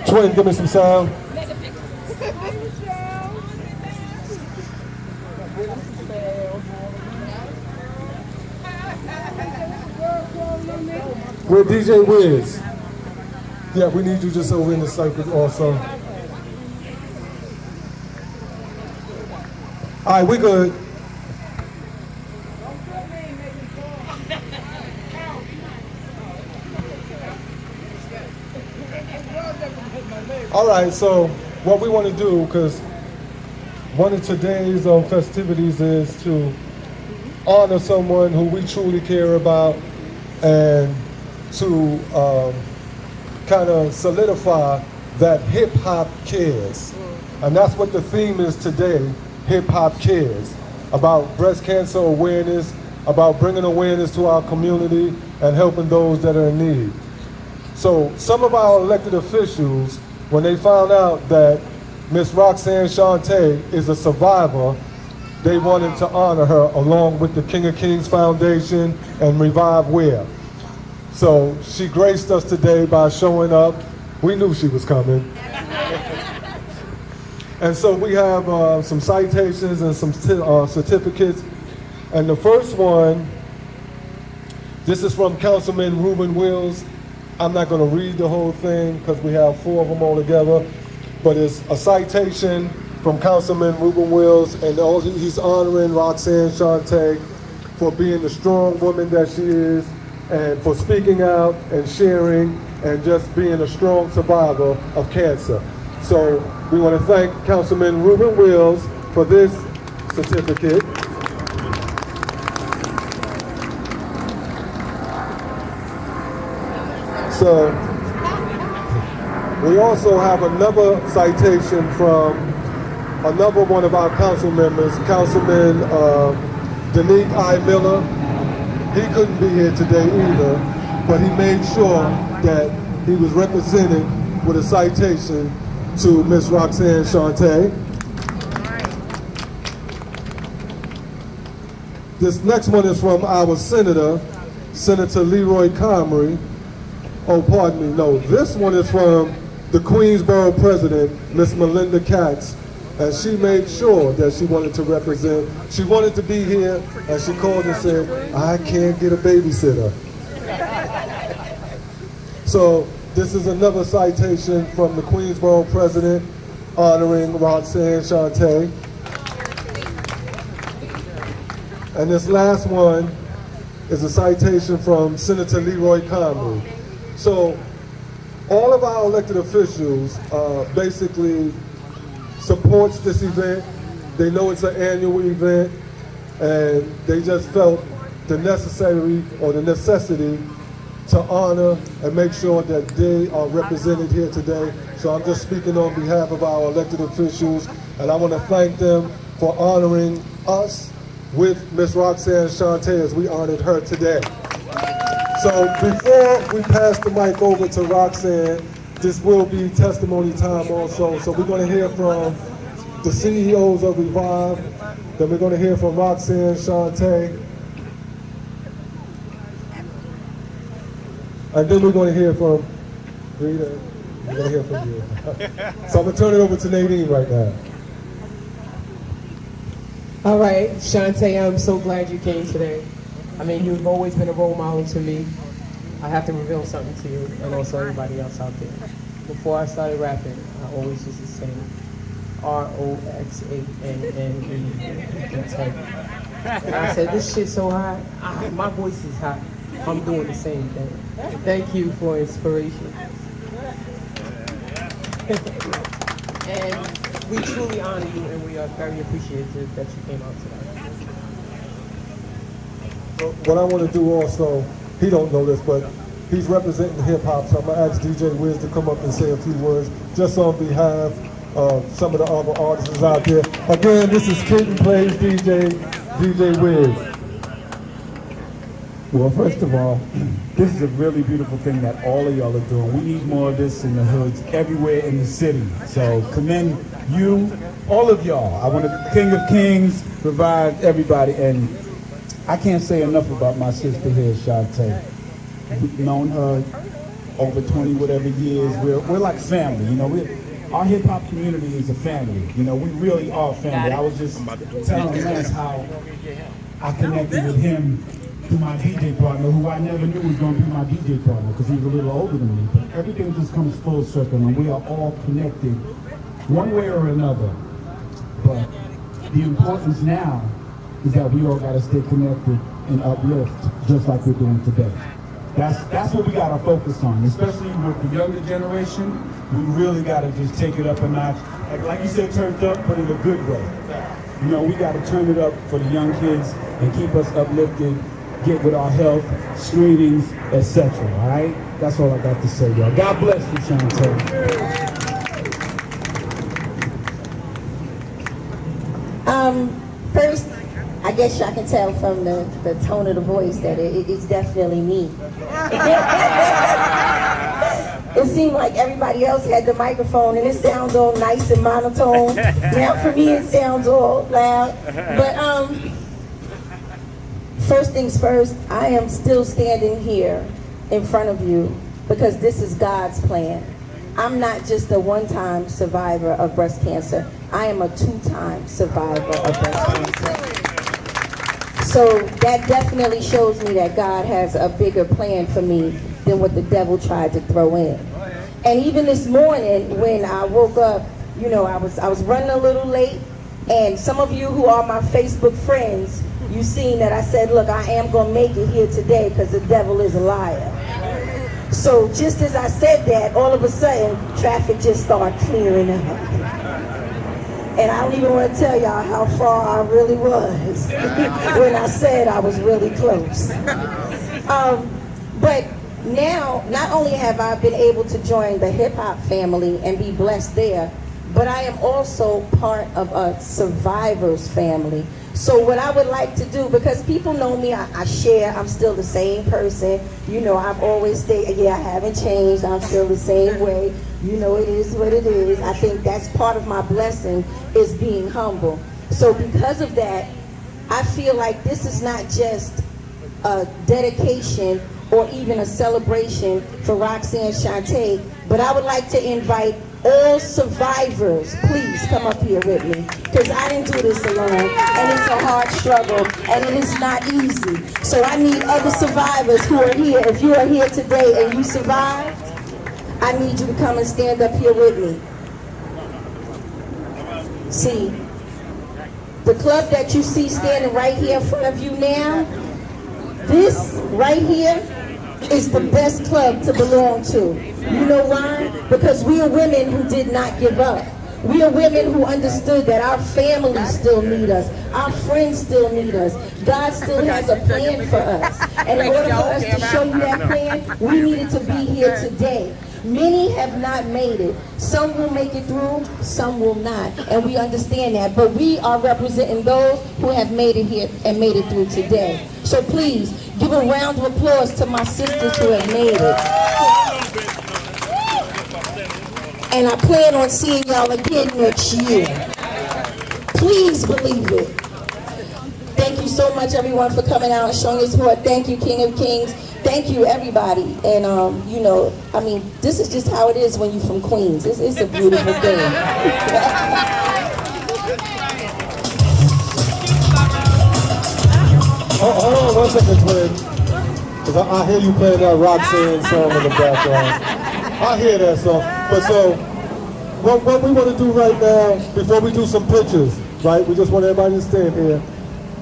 Twin, give me some sound. Where DJ Wiz? Yeah, we need you just over in the circle also. All right, we good. All right, so what we want to do, because one of today's festivities is to honor someone who we truly care about and to kind of solidify that hip-hop cares. And that's what the theme is today, hip-hop cares, about breast cancer awareness, about bringing awareness to our community and helping those that are in need. So some of our elected officials, when they found out that Miss Roxanne Shante is a survivor, they wanted to honor her along with the King of Kings Foundation and Revive H.E.R. So she graced us today by showing up. We knew she was coming. And so we have some citations and some certificates. And the first one, this is from Councilman Ruben Wills. I'm not going to read the whole thing because we have 4 of them all together, but it's a citation from Councilman Ruben Wills, and he's honoring Roxanne Shante for being the strong woman that she is, and for speaking out and sharing and just being a strong survivor of cancer. So we want to thank Councilman Ruben Wills for this certificate. So we also have another citation from another one of our council members, Councilman Danique I. Miller. He couldn't be here today either, but he made sure that he was represented with a citation to Miss Roxanne Shante. This next one is from our Senator, Senator Leroy Comrie. Oh, pardon me, no. This one is from the Queensborough President, Miss Melinda Katz, and she made sure that she wanted to represent. She wanted to be here, and she called and said, I can't get a babysitter. So this is another citation from the Queensborough President honoring Roxanne Shante. And this last one is a citation from Senator Leroy Comrie. So all of our elected officials basically supports this event. They know it's an annual event, and they just felt the necessity to honor and make sure that they are represented here today. So I'm just speaking on behalf of our elected officials, and I want to thank them for honoring us with Miss Roxanne Shante as we honored her today. So before we pass the mic over to Roxanne, this will be testimony time also. So we're going to hear from the CEOs of Revive, then we're going to hear from Roxanne Shante, and then we're going to hear from Rita. We're going to hear from you. So I'm going to turn it over to Nadine right now. All right, Shante, I'm so glad you came today. I mean, you've always been a role model to me. I have to reveal something to you and also everybody else out there. Before I started rapping, I always used to sing Roxanne. And I said, this shit's so hot. My voice is hot. I'm doing the same thing. Thank you for inspiration. And we truly honor you, and we are very appreciative that you came out today. What I want to do also, he don't know this, but he's representing hip-hop, so I'm going to ask DJ Wiz to come up and say a few words just on behalf of some of the other artists out there. Again, this is Kid and Plays DJ Wiz. Well, first of all, this is a really beautiful thing that all of y'all are doing. We need more of this in the hoods everywhere in the city. So commend you, all of y'all. I want to King of Kings, Revive everybody, and I can't say enough about my sister here, Shante. We've known her over 20 whatever years. We're like family, you know. Our hip hop community is a family. You know, we really are family. I was just telling Lance how I connected with him through my DJ partner, who I never knew was going to be my DJ partner because he was a little older than me. But everything just comes full circle, and we are all connected one way or another. But the importance now is that we all got to stay connected and uplift, just like we're doing today. That's what we got to focus on, especially with the younger generation. We really got to just take it up a notch. Like you said, turned up, but in a good way. You know, we got to turn it up for the young kids and keep us uplifted, get with our health, screenings, etc. All right? That's all I got to say, y'all. God bless you, Shante. First, I guess y'all can tell from the tone of the voice that it's definitely me. It seemed like everybody else had the microphone and it sounds all nice and monotone. Now for me it sounds all loud. But first things first, I am still standing here in front of you because this is God's plan. I'm not just a one-time survivor of breast cancer. I am a two-time survivor of breast cancer. So that definitely shows me that God has a bigger plan for me than what the devil tried to throw in. And even this morning when I woke up, you know, I was running a little late, and some of you who are my Facebook friends, you seen that I said, look, I am going to make it here today because the devil is a liar. So just as I said that, all of a sudden, traffic just started clearing up. And I don't even want to tell y'all how far I really was when I said I was really close. But now, not only have I been able to join the hip-hop family and be blessed there, but I am also part of a survivors family. So what I would like to do, because people know me, I share, I'm still the same person. You know, I've always stayed, I haven't changed, I'm still the same way. You know, it is what it is. I think that's part of my blessing, is being humble. So because of that, I feel like this is not just a dedication or even a celebration for Roxanne Shante, but I would like to invite all survivors, please come up here with me, because I didn't do this alone, and it's a hard struggle, and it is not easy. So I need other survivors who are here. If you are here today and you survived, I need you to come and stand up here with me. See, the club that you see standing right here in front of you now, this right here is the best club to belong to. You know why? Because we are women who did not give up. We are women who understood that our families still need us. Our friends still need us. God still has a plan for us. And in order for us to show you that plan, we needed to be here today. Many have not made it. Some will make it through, some will not. And we understand that. But we are representing those who have made it here and made it through today. So please, give a round of applause to my sisters who have made it. And I plan on seeing y'all again next year. Please believe it. Thank you so much, everyone, for coming out and showing your support. Thank you, King of Kings. Thank you, everybody. And, you know, I mean, this is just how it is when you're from Queens. It's a beautiful thing. Hold on 1 second, twin. Because I hear you playing that Roxanne song in the background. I hear that song. But so, what we want to do right now, before we do some pictures, right? We just want everybody to stand here.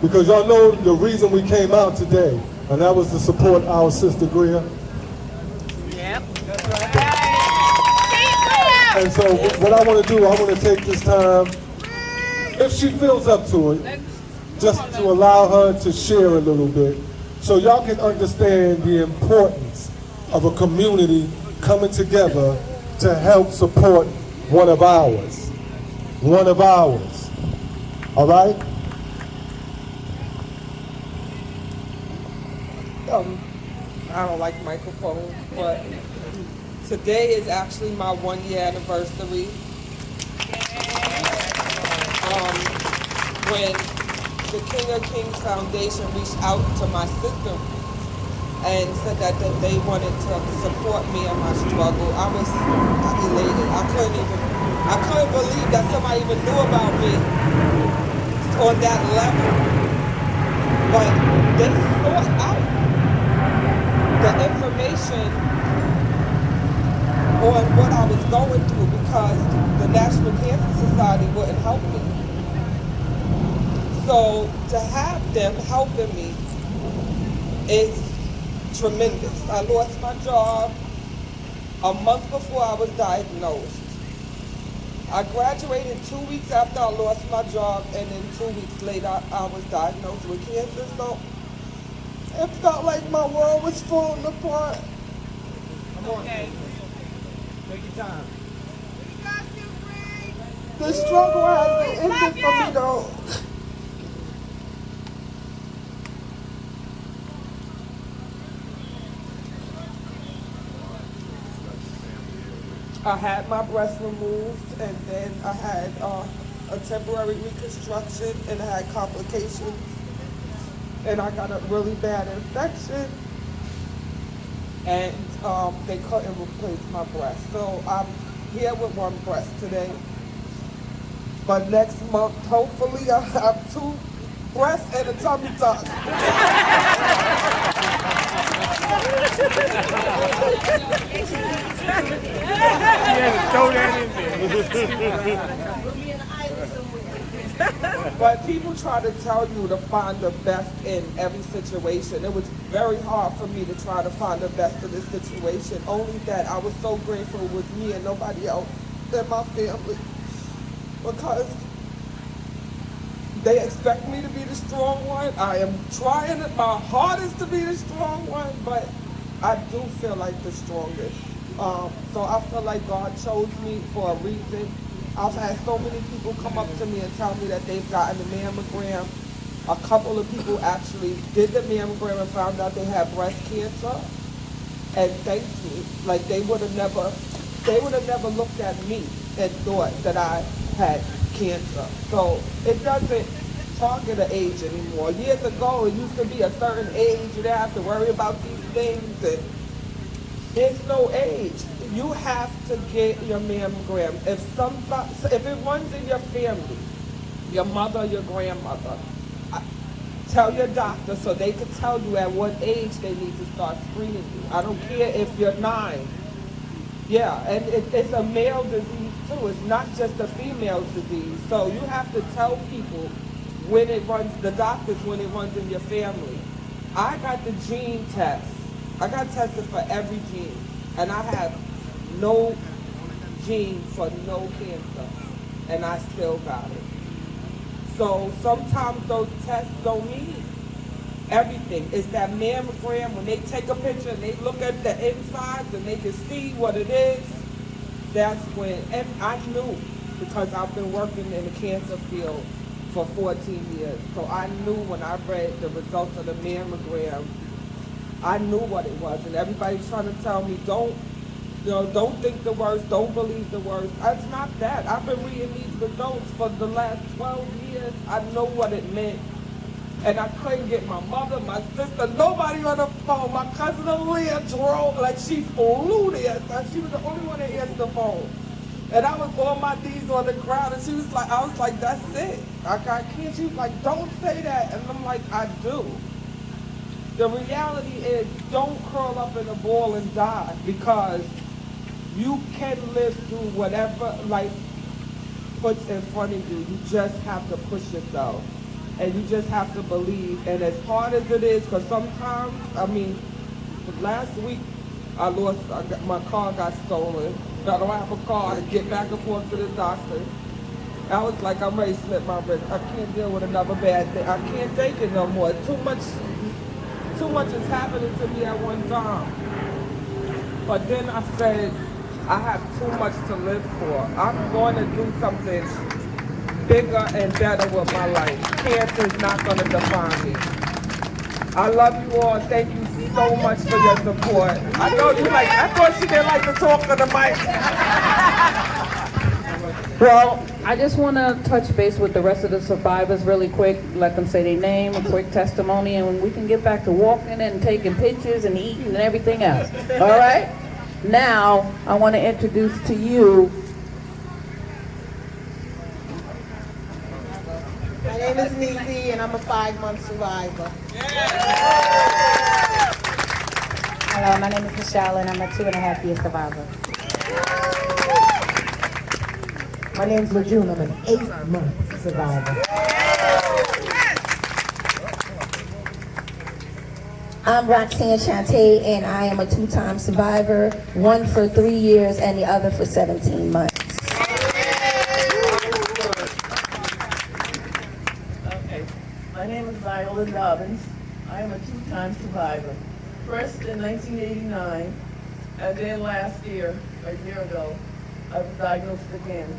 Because y'all know the reason we came out today, and that was to support our sister Greer. Yep. And so what I want to do, I want to take this time, if she feels up to it, just to allow her to share a little bit, so y'all can understand the importance of a community coming together to help support one of ours. One of ours. All right? I don't like microphones, but today is actually my 1 year anniversary. When the King of Kings Foundation reached out to my sister and said that they wanted to support me in my struggle. I was elated. I couldn't believe that somebody even knew about me on that level. But they sought out the information on what I was going through because the National Cancer Society wouldn't help me. So to have them helping me is tremendous. I lost my job a month before I was diagnosed. I graduated 2 weeks after I lost my job, and then 2 weeks later I was diagnosed with cancer. So it felt like my world was falling apart. Come on. Okay. Take your time. We got you, Bree. The struggle hasn't ended for me though. I had my breast removed, and then I had a temporary reconstruction, and I had complications, and I got a really bad infection, and they couldn't replace my breast. So I'm here with one breast today, but next month, hopefully, I'll have 2 breasts and a tummy tuck. Throw that in there. But people try to tell you to find the best in every situation. It was very hard for me to try to find the best in this situation. Only that I was so grateful it was me and nobody else in my family. Because they expect me to be the strong one. I am trying my hardest to be the strong one, but I do feel like the strongest. So I feel like God chose me for a reason. I've had so many people come up to me and tell me that they've gotten a mammogram. A couple of people actually did the mammogram and found out they had breast cancer and thanked me. Like they would have never looked at me and thought that I had cancer. So it doesn't target an age anymore. Years ago, it used to be a certain age. You didn't have to worry about these things. And there's no age. You have to get your mammogram. If it runs in your family, your mother, your grandmother, tell your doctor so they can tell you at what age they need to start screening you. I don't care if you're 9. Yeah, and it's a male disease too. It's not just a female disease. So you have to tell people when it runs, the doctors, when it runs in your family. I got the gene test. I got tested for every gene, and I have no gene for no cancer, and I still got it. So sometimes those tests don't mean everything. It's that mammogram, when they take a picture and they look at the insides and they can see what it is, that's when, and I knew, because I've been working in the cancer field for 14 years. So I knew when I read the results of the mammogram, I knew what it was. And everybody's trying to tell me, don't think the worst, don't believe the worst. It's not that. I've been reading these results for the last 12 years. I know what it meant. And I couldn't get my mother, my sister, nobody on the phone. My cousin Aaliyah drove like she flew there. She was the only one that answered the phone. And I was on my knees on the ground, and she was like, I was like, that's it. I can't. She was like, don't say that. And I'm like, I do. The reality is, don't curl up in a ball and die, because you can live through whatever life puts in front of you. You just have to push yourself. And you just have to believe. And as hard as it is, because sometimes, last week, my car got stolen. I don't have a car to get back and forth to the doctor. I was like, I'm ready to slip my wrist. I can't deal with another bad day. I can't take it no more. Too much is happening to me at one time. But then I said, I have too much to live for. I'm going to do something bigger and better with my life. Cancer is not going to define me. I love you all. Thank you so much for your support. I know you I thought she didn't like to talk on the mic. Well, I just want to touch base with the rest of the survivors really quick, let them say their name, a quick testimony, and we can get back to walking and taking pictures and eating and everything else. All right? Now, I want to introduce to you. My name is Nisi, and I'm a 5-month survivor. Hello, my name is Michelle, and I'm a 2.5-year survivor. My name is Lajune. I'm an 8-month survivor. I'm Roxanne Shante, and I am a 2-time survivor, one for 3 years and the other for 17 months. Okay, my name is Viola Dobbins. I am a 2-time survivor. First in 1989, and then last year, a year ago, I was diagnosed again.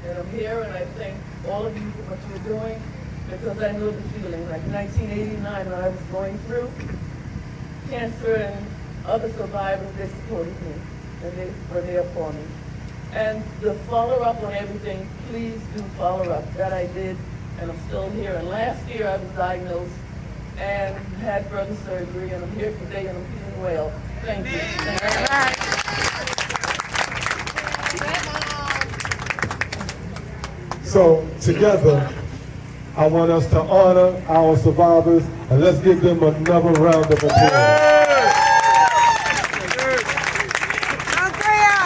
And I'm here, and I thank all of you for what you're doing, because I know the feeling. Like 1989, when I was going through cancer and other survivors, they supported me, and they were there for me. And the follow-up on everything, please do follow up. That I did, and I'm still here. And last year, I was diagnosed and had further surgery, and I'm here today, and I'm feeling well. Thank you. Thank you. So together, I want us to honor our survivors, and let's give them another round of applause.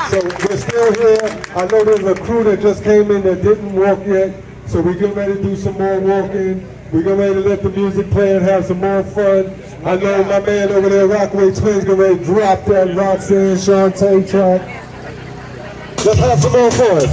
So we're still here. I know there's a crew that just came in that didn't walk yet, so we get ready to do some more walking. We get ready to let the music play and have some more fun. I know my man over there, Rockaway Twins, get ready to drop that Roxanne Shante track. Let's have some more fun.